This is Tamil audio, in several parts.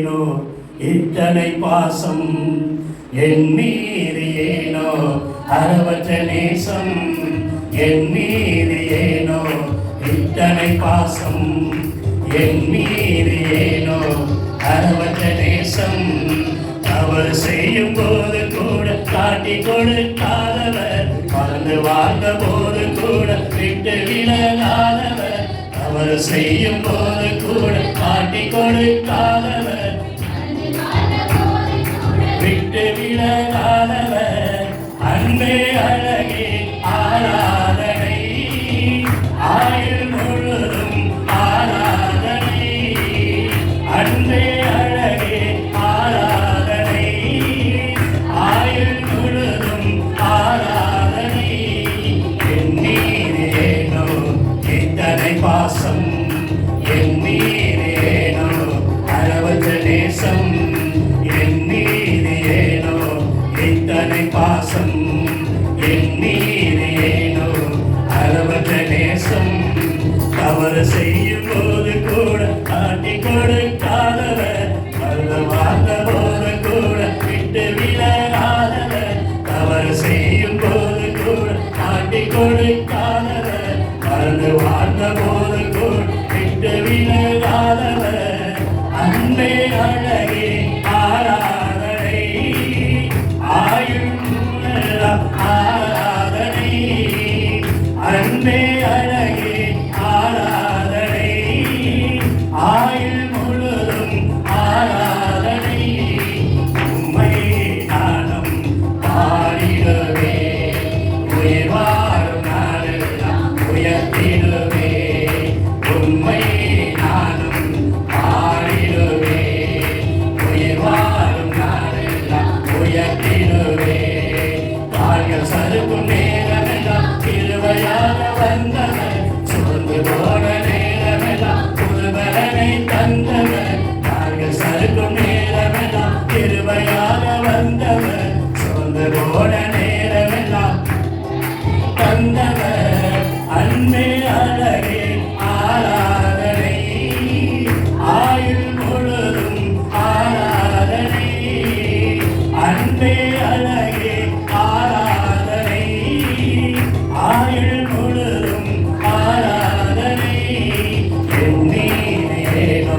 ஏனோ இத்தனை பாசம் என் மீது ஏனோ அளவற்ற நேசம் என் மீது ஏனோ இத்தனை பாசம் என் மீது ஏனோ அளவற்ற நேசம் அவர் செய்யும் போது கூட காட்டி கொடுக்காதவர் மறந்து வாழ்ந்த போது கூட விட்டு விலகாதவர் அவர் செய்யும் போது கூட காட்டி கொடுக்காதவர் விட்டு விலகாதவர் அன்பே அழகே ஆராதனை ஆயுள் முழுதும் ஆராதனை அன்பே அழகே ஆராதனை ஆயுள் முழுதும் ஆராதனை என் மீது ஏனோ இத்தனை பாசம் என் மீது ஏனோ அளவற்ற நேசம் என் மீது ஏனோ இத்தனை பாசம் என் மீது ஏனோ அளவற்ற நேசம் தவறு செய்யும் போது கூட காட்டி கொடுக்காதவர் மறந்து வாழ்ந்த போது கூட விட்டு விலகாதவர் தவறு செய்யும் போது கூட காட்டி கொடுக்காதவர் மறந்து வாழ்ந்த போது கூட விட்டு விலகாதவர் அன்பே அழகே ஆராதனை ஆயுள் ஆராதனை அன்பே அழகே ஆராதனை ஆயுள் முழுதும் ஆராதனை உம்மை நானும் பாடிடுவே உயிர் வாழும் நாளெல்லாம் உயர்த்திடுவே உம்மை நானும் பாடிடுவே உயிர் வாழும் நாளெல்லாம் உயர்த்திடுவே கால்கள் சறுக்கும் நேரமெல்லாம் கிருபையாக வந்தவர் சோர்ந்து போன நேரமெல்லாம் புதுபலனை தந்தவர் கால்கள் சறுக்கும் நேரமெல்லாம் கிருபையாக வந்தவர் சோர்ந்து போன நேரமெல்லாம் தந்தவர் அன்பே அழகே ஆராதனை ஆயுள் முழுதும் ஆராதனை அன்பே அழகே ஆராதனை ஆயுள் முழுதும் ஆராதனை என் மீது ஏனோ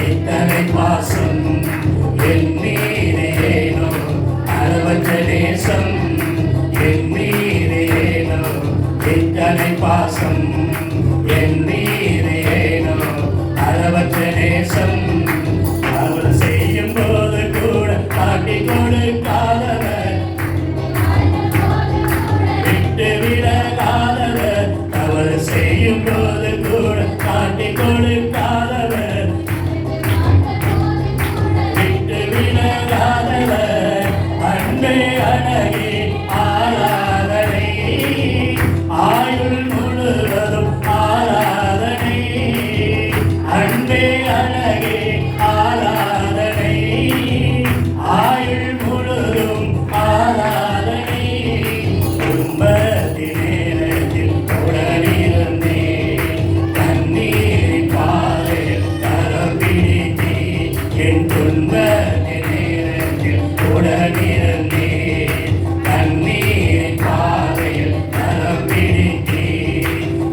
இத்தனை பாசம் என் மீது ஏனோ அளவற்ற நேசம் என் மீது ஏனோ இத்தனை பாசம் என் மீது ஏனோ அளவற்ற நேசம் அவர் செய்யும் போது கூட காட்டி கொடுக்காதவர் விட்டு விலகாதவர் தவறு செய்யும் போது கூட காட்டி கொடுக்காதவர் விட்டு விலகாதவர் அன்பே அழகே ஆராதனை ஆயுள் முழுவதும் ஆராதனை அன்பே அழகே ஆராதனை ஆயுள் முழுதும் ஆராதனை துன்பத்தின் நேரத்தில் உடனிருந்தே கண்ணீரின் பாதையில் கரம் பிடித்தே என் துன்பத்தின் நேரத்தில் உடனிருந்தே கண்ணீரின் பாதையில் கரம் பிடித்தே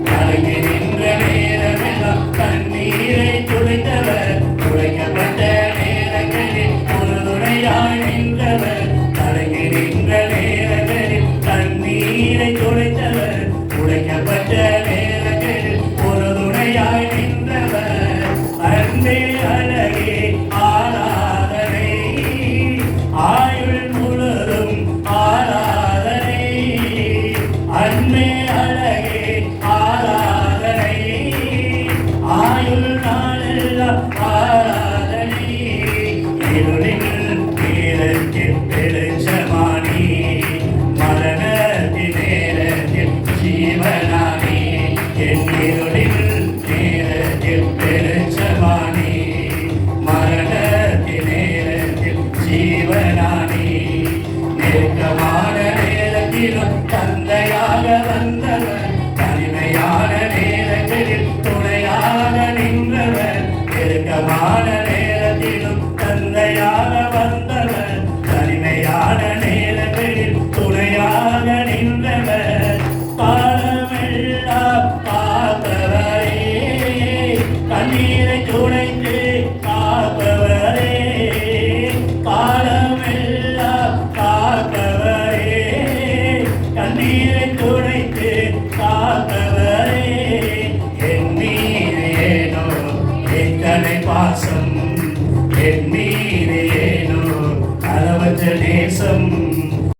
கலங்கி நின்ற நேரமெல்லாம் கண்ணீரை துடைத்தவர் துடைக்கப்பட்ட நேரங்களில் ஒரு துணையாய் நின்றவர் கலங்கி நின்ற நேரங்களில் கண்ணீரை துடைத்தவர் துடைக்கப்பட்ட நேரங்களில் ஒரு துணையாய் நின்றவர் அன்பே அழகே ஆராதனை ஆயுள் முழுதும் ஆராதனை அன்பே அழகே ஆராதனை ஆயுள் நாளெல்லாம் ஆராதனை